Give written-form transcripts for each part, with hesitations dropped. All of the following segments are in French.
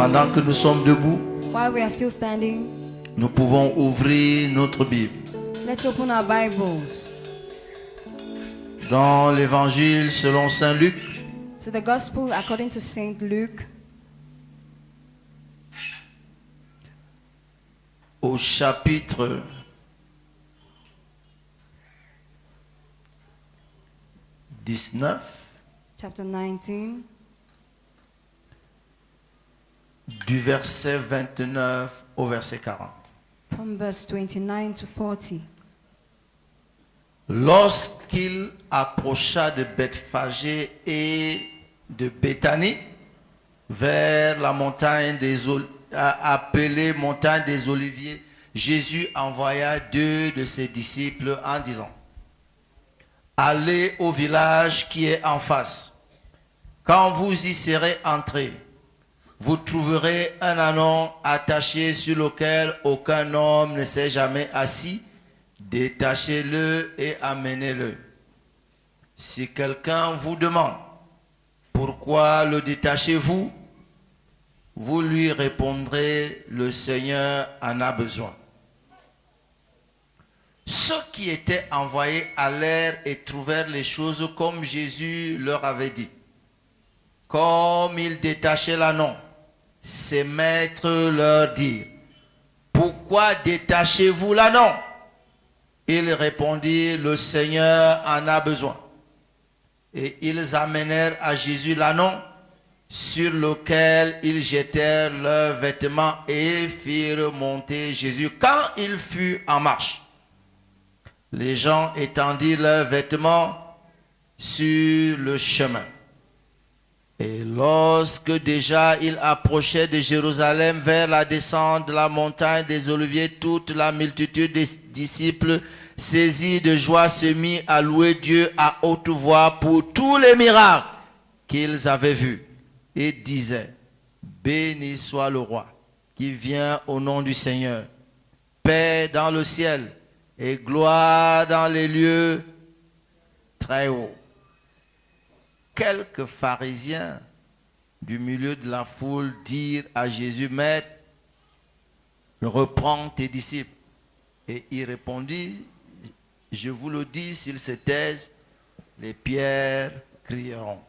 Pendant que nous sommes debout, While we are still standing, nous pouvons ouvrir notre Bible let's open our Bibles dans l'évangile selon Saint Luc, to the Gospel according to Saint Luke, au chapitre 19, chapter 19, du verset 29 au verset 40. from verse 29 to 40. Lorsqu'il approcha de Bethphagée et de Béthanie, vers la montagne appelée montagne des Oliviers, Jésus envoya 2 de ses disciples en disant: allez au village qui est en face. Quand vous y serez entrés, vous trouverez un ânon attaché sur lequel aucun homme ne s'est jamais assis. Détachez-le et amenez-le. Si quelqu'un vous demande pourquoi le détachez-vous, vous lui répondrez: le Seigneur en a besoin. Ceux qui étaient envoyés allèrent et trouvèrent les choses comme Jésus leur avait dit. Comme ils détachaient l'ânon, ses maîtres leur dirent: pourquoi détachez-vous l'ânon? Ils répondirent: le Seigneur en a besoin. Et ils amenèrent à Jésus l'ânon, sur lequel ils jetèrent leurs vêtements et firent monter Jésus. Quand il fut en marche, les gens étendirent leurs vêtements sur le chemin. Et lorsque déjà il approchait de Jérusalem vers la descente de la montagne des Oliviers, toute la multitude des disciples, saisis de joie, se mit à louer Dieu à haute voix pour tous les miracles qu'ils avaient vus, et disaient: béni soit le roi qui vient au nom du Seigneur, paix dans le ciel et gloire dans les lieux très hauts. Quelques pharisiens du milieu de la foule dirent à Jésus: Maître, reprends tes disciples. Et il répondit: je vous le dis, s'ils se taisent, les pierres crieront.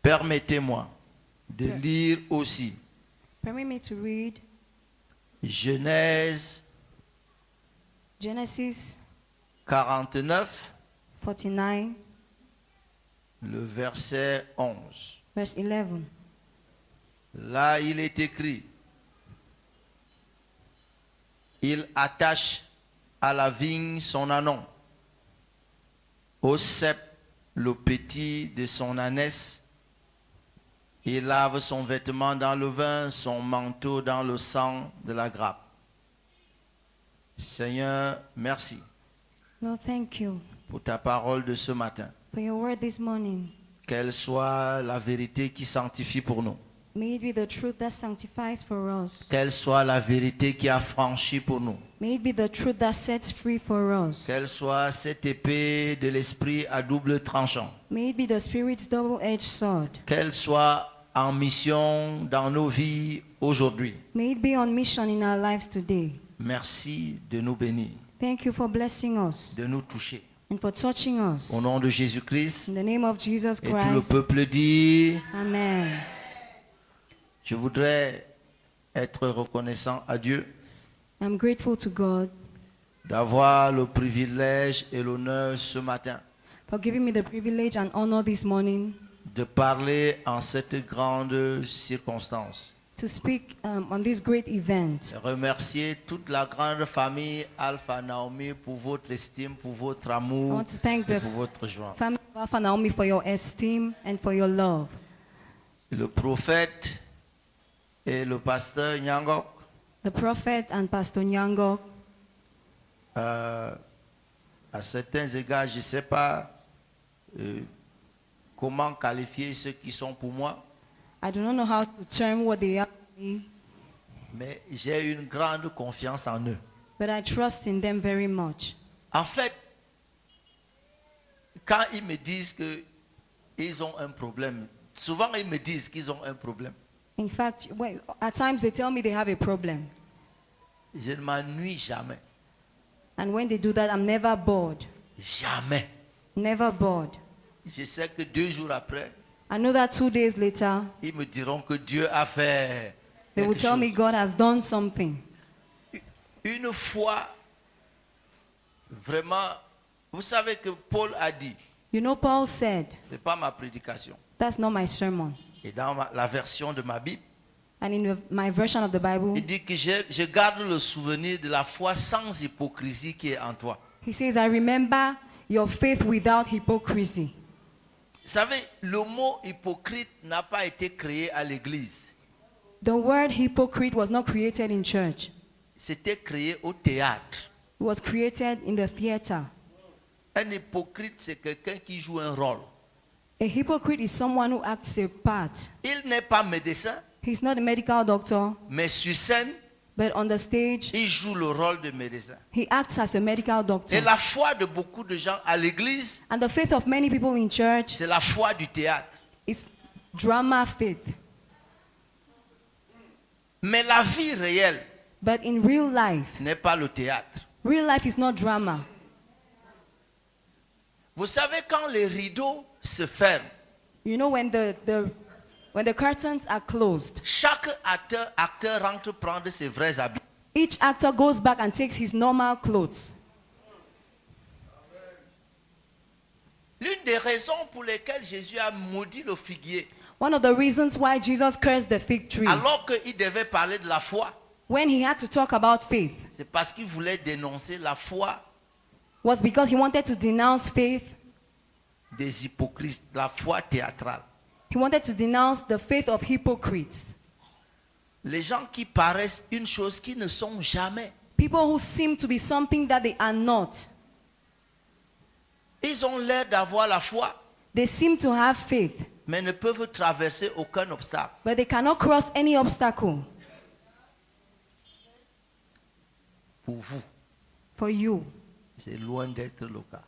Permettez-moi de lire aussi Permit me to read Genèse Genesis 49, 49, le verset 11. verse 11. Là, il est écrit: il attache à la vigne son ânon, au cep le petit de son ânesse. Il lave son vêtement dans le vin, son manteau dans le sang de la grappe. Seigneur, merci Lord, thank you pour ta parole de ce matin. for your word this morning. Qu'elle soit la vérité qui sanctifie pour nous. May it be the truth that sanctifies for us. Qu'elle soit la vérité qui affranchit pour nous. May it be the truth that sets free for us. Qu'elle soit cette épée de l'esprit à double tranchant. May it be the Spirit's double-edged sword. Qu'elle soit en mission dans nos vies aujourd'hui. May it be on mission in our lives today. Merci de nous bénir, Thank you for blessing us de nous toucher. and for touching us. Au nom de Jésus-Christ, In the name of Jesus et tout le Christ. peuple dit: Amen. je voudrais être reconnaissant à Dieu I'm grateful to God d'avoir le privilège et l'honneur ce matin for giving me the privilege and honor this morning de parler en cette grande circonstance. to speak on this great event. Remercier toute la grande famille Alpha Naomi pour votre estime, pour votre I amour want to thank et the pour votre joie. family of Alpha Naomi for your esteem and for your love. Le prophète et le pasteur Nyangok, The prophet and Pastor Nyangok, à certains égards, je ne sais pas comment qualifier ceux qui sont pour moi, I do not know how to term what they are to me, mais j'ai une grande confiance en eux. but I trust in them very much. En fait, quand ils me disent qu'ils ont un problème, souvent ils me disent qu'ils ont un problème. In fact, at times they tell me they have a problem. Je ne m'ennuie jamais. And when they do that, I'm never bored. Jamais. Never bored. Je sais que 2 jours après, I know that 2 days later, ils me diront que Dieu a fait they will quelque tell me chose. God has done something. Une fois, vraiment, vous savez que Paul a dit, You know, Paul said, ce n'est pas ma prédication. that's not my sermon. Et dans la version de ma Bible, And in my version of the Bible, il dit que je garde le souvenir de la foi sans hypocrisie qui est en toi. he says, I remember your faith without hypocrisy. Vous savez, le mot hypocrite n'a pas été créé à l'église. The word hypocrite was not created in church. C'était créé au théâtre. It was created in the theater. Un hypocrite, c'est quelqu'un qui joue un rôle. A hypocrite is someone who acts a part. Il n'est pas médecin, He's not a medical doctor, mais sur scène, but on the stage, il joue le rôle de médecin. he acts as a medical doctor. Et la foi de beaucoup de gens à l'église, And the faith of many people in church c'est la foi du théâtre. is drama faith. Mais la vie réelle But in real life, n'est pas le théâtre. real life is not drama. Vous savez, quand les rideaux se ferment, You know, when the curtains are closed, chaque acteur rentre prendre ses vrais habits. each actor goes back and takes his normal clothes. L'une des raisons pour lesquelles Jésus a maudit le figuier, One of the reasons why Jesus cursed the fig tree, alors qu'il devait parler de la foi, when he had to talk about faith, c'est parce qu'il voulait dénoncer la foi was because he wanted to denounce faith. des hypocrites, la foi théâtrale. He wanted to denounce the faith of hypocrites. Les gens qui paraissent une chose qui ne sont jamais. People who seem to be something that they are not. Ils ont l'air d'avoir la foi, They seem to have faith, mais ne peuvent traverser aucun obstacle. but they cannot cross any obstacle. Pour vous, For you, c'est loin d'être le cas.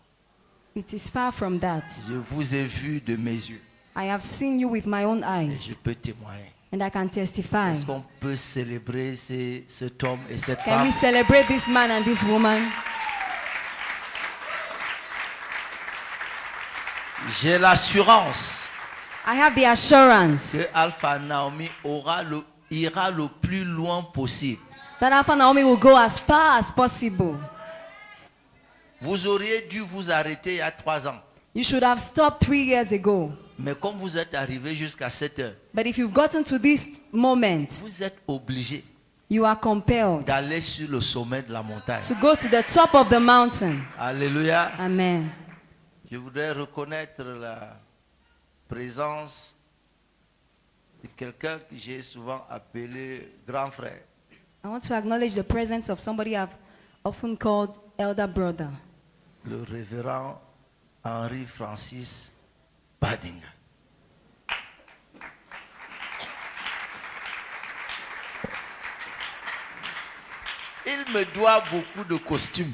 it is far from that. Je vous ai vu de mes yeux I have seen you with my own et eyes, je peux témoigner. and I can testify. Est-ce qu'on peut célébrer cet homme et cette Can femme? we celebrate this man and this woman? J'ai l'assurance I have the assurance que Alpha Naomi ira le plus loin possible. that Alpha Naomi will go as far as possible. Vous auriez dû vous arrêter il y a 3 ans. You should have stopped 3 years ago. Mais comme vous êtes arrivé jusqu'à 7 heures, But if you've gotten to this moment, vous êtes obligé you are compelled d'aller sur le sommet de la montagne. to go to the top of the mountain. Alléluia. Amen. Je voudrais reconnaître la présence de quelqu'un que j'ai souvent appelé grand frère. I want to acknowledge the presence of somebody I've often called elder brother, Le révérend Henri Francis Badinga. Il me doit beaucoup de costumes.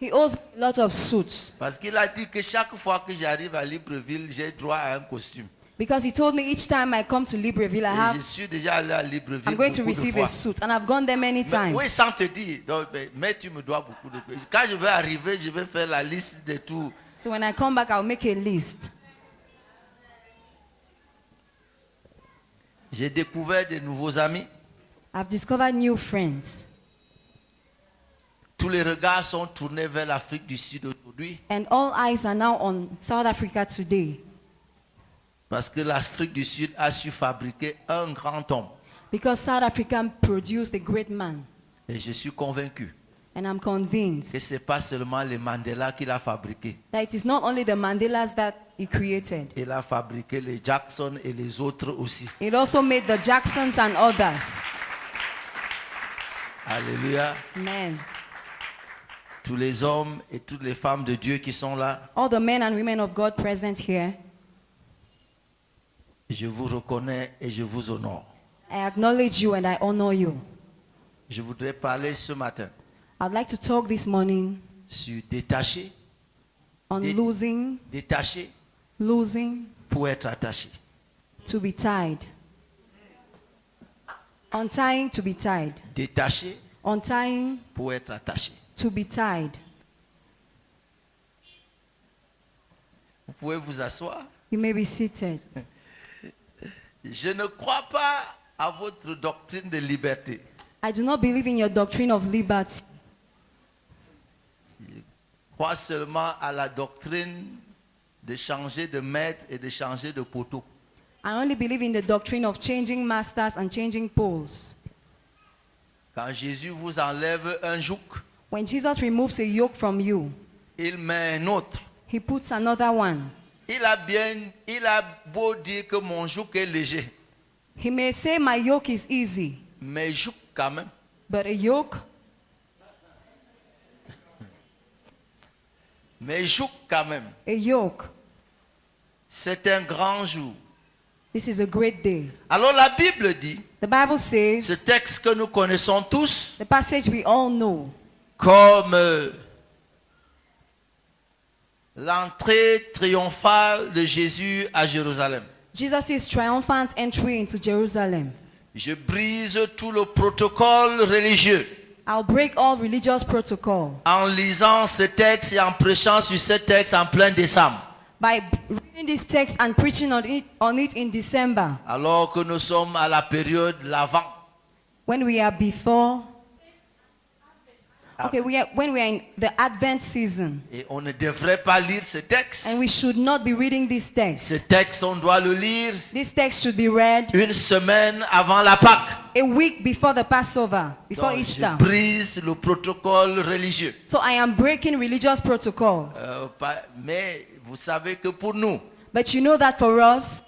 He owes a lot of suits Parce qu'il a dit que chaque fois que j'arrive à Libreville, j'ai droit à un costume. because he told me each time I come to Libreville, Et je suis déjà allé à Libreville I'm going to beaucoup de receive fois. a suit, and I've gone there many Mais, times. oui, sans te dire. Donc, mais tu me dois beaucoup de costumes. Quand je vais arriver, je vais faire la liste de tout. So when I come back, I'll make a list. J'ai découvert de nouveaux amis. I've discovered new friends, Tous les regards sont tournés vers l'Afrique du Sud aujourd'hui. and all eyes are now on South Africa today Parce que l'Afrique du Sud a su fabriquer un grand homme. because South Africa produced a great man, Et je suis convaincu and I'm convinced que ce n'est pas seulement les Mandela qu'il a fabriqué. that it is not only the Mandelas that he created. Il a fabriqué les Jackson et les autres aussi. It also made the Jacksons and others. Alléluia. Amen. Tous les hommes et toutes les femmes de Dieu qui sont là, All the men and women of God present here, je vous reconnais et je vous honore. I acknowledge you and I honor you. Je voudrais parler ce matin I'd like to talk this morning sur détacher, on détacher losing pour être attaché. to be tied. Untying to be tied. Détacher Untying pour être attaché. to be tied. Vous pouvez vous asseoir. You may be seated. Je ne crois pas à votre doctrine de liberté. I do not believe in your doctrine of liberty. Je crois seulement à la doctrine de changer de maître et de changer de poteau. I only believe in the doctrine of changing masters and changing poles. Quand Jésus vous enlève un joug, When Jesus removes a yoke from you, il met un autre. he puts another one. Il a beau dire que mon joug est léger, He may say my yoke is easy, mais joug quand même. but a yoke, Mais joug quand même. a yoke, C'est un grand jour. this is a great day. Alors la Bible dit, The Bible ce says, texte que nous connaissons tous, the passage we all know, comme l'entrée triomphale de Jésus à Jérusalem. Jesus' triumphant entry into Jerusalem. Je brise tout le protocole religieux I'll break all religious protocol en lisant ce texte et en prêchant sur ce texte en plein décembre. by reading this text and preaching on it in December, Alors que nous sommes à la période l'avant. when we are before, when we are in the Advent season, Et on ne devrait pas lire ce texte. and we should not be reading this text. Ce texte, on doit le lire This text should be read une semaine avant la Pâque. a week before the Passover, before Donc, Easter. je brise le protocole religieux. So I am breaking religious protocol. Mais vous savez que pour nous, But you know that for us,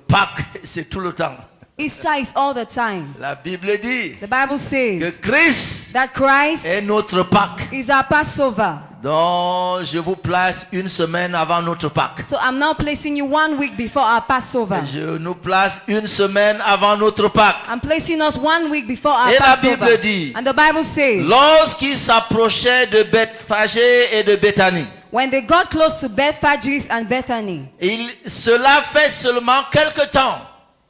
Pâques, c'est tout le temps. Easter is all the time. La Bible dit The Bible que says Christ that Christ est notre Pâques. is our Passover. Donc, je vous place une semaine avant notre Pâques. So I'm now placing you 1 week before our Passover. Je nous place une semaine avant notre Pâques. I'm placing us 1 week before our Et la Passover. Bible dit, And the Bible says, lorsqu'il s'approchait de Bethphage et de Béthanie, when they got close to Bethphage and Bethany, cela fait seulement quelque temps.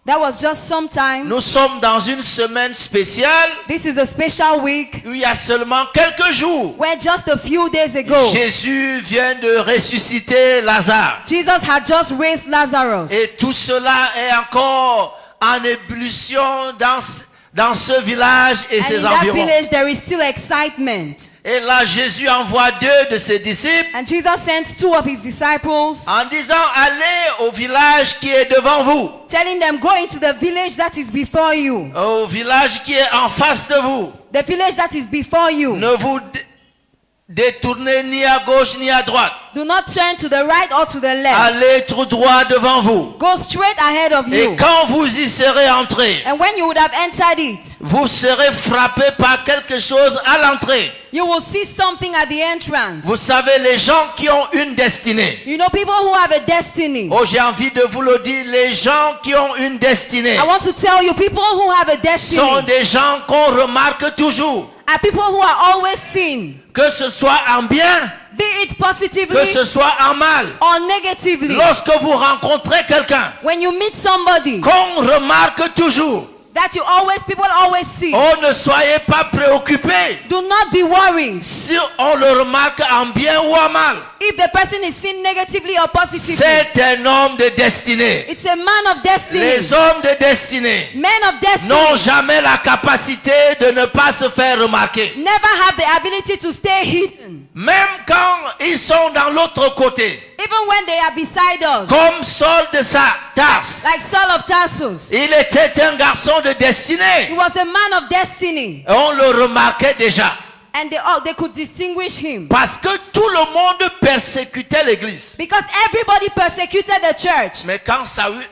that was just some time. Nous sommes dans une semaine spéciale This is a special week où il y a seulement quelques jours. where just a few days ago, Jésus vient de ressusciter Lazare. Jesus had just raised Lazarus. Et tout cela est encore en ébullition dans ce village et And ses in that environs. village there is still excitement. Et là, Jésus envoie 2 de ses disciples And Jesus sends 2 of his disciples, en disant, allez au village qui est devant vous, telling them, go into the village that is before you. au village qui est en face de vous. The village that is before you. Ne vous détournez ni à gauche ni à droite. Do not turn to the right or to the left. Allez tout droit devant vous. Go straight ahead of Et you. quand vous y serez entrés, And when you would have entered it, vous serez frappé par quelque chose à l'entrée. you will see something at the entrance. Vous savez, les gens qui ont une destinée. You know, people who have a destiny. Oh, j'ai envie de vous le dire, les gens qui ont une destinée I want to tell you, people who have a destiny sont des gens qu'on remarque toujours. are people who are always seen, Que ce soit en bien, be it que positively ce soit en mal. or negatively. Lorsque vous rencontrez quelqu'un When you meet somebody qu'on remarque toujours, that people always see, oh, ne soyez pas préoccupés do not be worried si on le remarque en bien ou en mal. if the person is seen negatively or positively. C'est un homme de destinée. It's a man of destiny. Les hommes de destinée Men of destiny n'ont jamais la capacité de ne pas se faire remarquer. never have the ability to stay hidden. Même quand ils sont dans l'autre côté, Even when they are beside us, comme Saul de Tarse, like Saul of Tarsus, il était un garçon de he destinée. was a man of destiny, Et on le remarquait déjà. and they could distinguish him Parce que tout le monde persécutait l'église. because everybody persecuted the church. Mais quand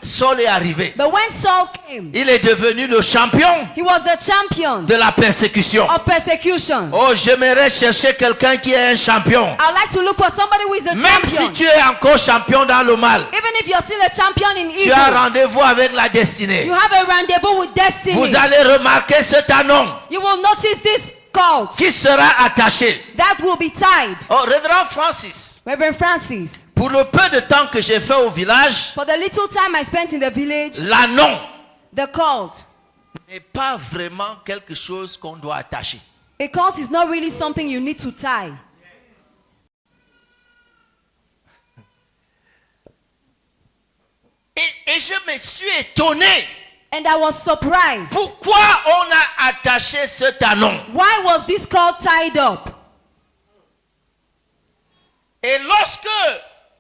Saul est arrivé, But when Saul came, il est devenu le champion he was the champion de la persécution. of persecution. Oh, j'aimerais chercher quelqu'un qui est un champion. I would like to look for somebody who is a Même si champion. tu es encore champion dans le mal, Even if you're still a champion in tu as evil, rendez-vous avec la destinée. you have a rendezvous with destiny. Vous allez remarquer cet homme You will notice this cult qui sera attaché. that will be tied. Oh, Révérend Francis, Reverend Francis, pour le peu de temps que j'ai fait au village, for the little time I spent in the village, l'annon, the cult, n'est pas vraiment quelque chose qu'on doit attacher. A cult is not really something you need to tie. Et je me suis étonné. And I was surprised. Pourquoi on a attaché cet anon? Why was this cult tied up? Et lorsque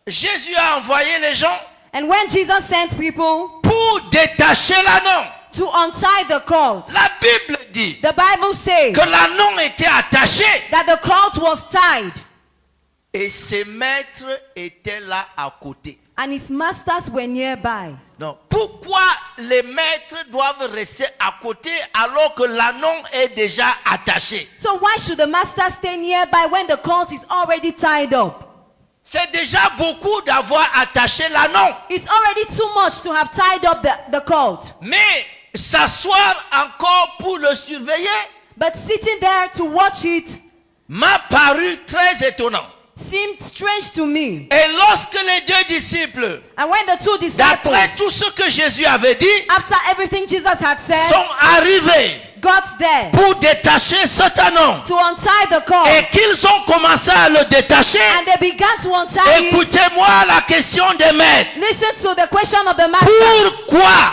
Jésus a envoyé les gens And when Jesus sent people pour détacher l'anneau, to untie the cult, la Bible dit the Bible says que l'anneau était attaché that the cult was tied et ses maîtres étaient là à côté. and his masters were nearby. Donc, pourquoi les maîtres doivent rester à côté alors que l'anneau est déjà attaché? So why should the master stay nearby when the cult is already tied up? C'est déjà beaucoup d'avoir attaché l'anneau. It's already too much to have tied up the cult. Mais s'asseoir encore pour le surveiller But sitting there to watch it m'a paru très étonnant. seemed strange to me. Et lorsque les deux disciples, And when the two disciples, d'après tout ce que Jésus avait dit, after everything Jesus had said, sont arrivés got there pour détacher cet anneau to untie the et cult, qu'ils ont commencé à le détacher, and they began to untie it, écoutez-moi la question des maîtres. listen to the question of the master. Pourquoi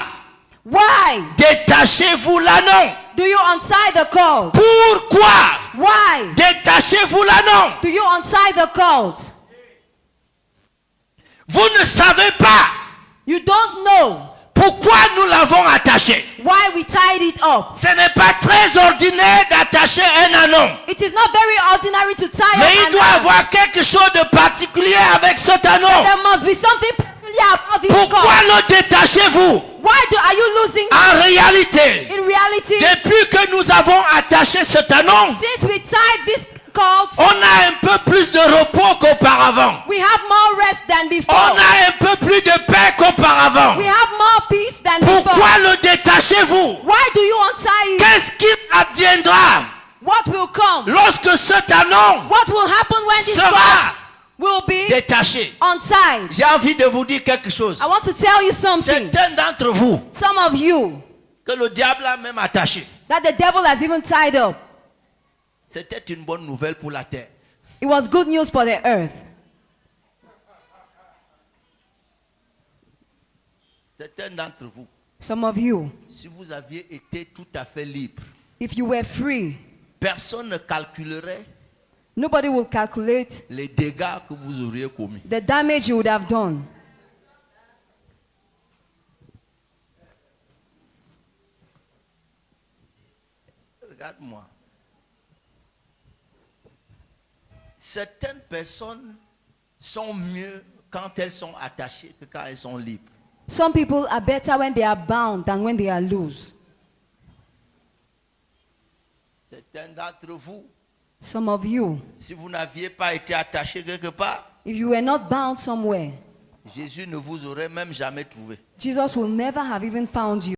Why détachez-vous l'anneau? do you untie the cult? Pourquoi Why détachez-vous l'anneau? do you untie the cult? Vous ne savez pas You don't know pourquoi nous l'avons attaché. why we tied it up. Ce n'est pas très ordinaire d'attacher un anneau. It is not very ordinary to tie Mais up il an doit ox. avoir quelque chose de particulier avec cet anneau. There must be something peculiar about this Pourquoi cult. le détachez-vous? Are you losing En réalité, in reality? depuis que nous avons attaché cet anneau, Since we tied this cult, on a un peu plus de repos qu'auparavant. we have more rest than On before. a un peu plus de paix qu'auparavant. We have more peace than before. Pourquoi le détachez-vous? Why do you untie it? Qu'est-ce qui adviendra What will come? lorsque cet anneau What will happen when this sera cult will be détaché? untied? J'ai envie de vous dire quelque chose. I want to tell you something. Certains d'entre vous, Some of you, que le diable a même attaché, that the devil has even tied up. c'était une bonne nouvelle pour la terre. It was good news for the earth. Certains d'entre vous, Some of you, si vous aviez été tout à fait libre, if you were free, personne ne calculerait nobody will calculate les dégâts que vous auriez commis. the damage you would have done. Regarde-moi. Certaines personnes sont mieux quand elles sont attachées que quand elles sont libres. Some people are better when they are bound than when they are loose. Certains d'entre vous, Some of you, si vous n'aviez pas été attaché quelque part, if you were not bound somewhere, Jésus ne vous aurait même jamais trouvé. Jesus will never have even found you.